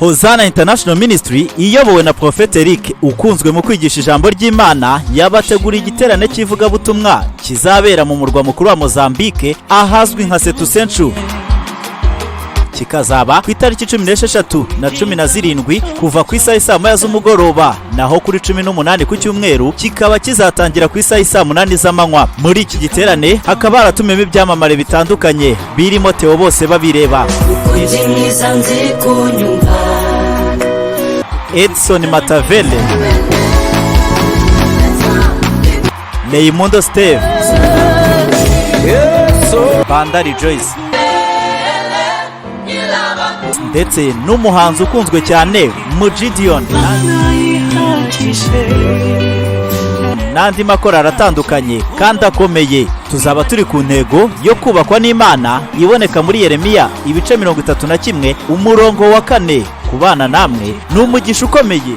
Hoziana International Ministry iyobowe na Prophet Eric ukunzwe mu kwigisha ijambo ry'Imana yabategura igiterane cy'ivugabutumwa kizabera mu murwa mukuru wa Moçambique ahazwi nka Setusenchu. Kikazaba ku itariki 16 na 17 kuva ku isaha saa 1 z'umugoroba, naho kuri 18 ku cyumweru kikaba kizatangira ku isaha saa 8 z'amanywa. Muri iki giterane hakaba haratumemo ibyamamare bitandukanye birimo Theo bose babireba, Edson Matavele, Leimundo Steve, Bandari Joyce ndetse n'umuhanzi ukunzwe cyane Mugideon n'andi makorali atandukanye kandi akomeye. Tuzaba turi ku ntego yo kubakwa n'Imana iboneka muri Yeremiya ibice 31 umurongo wa 4. Kubana namwe n'umugisha ukomeye.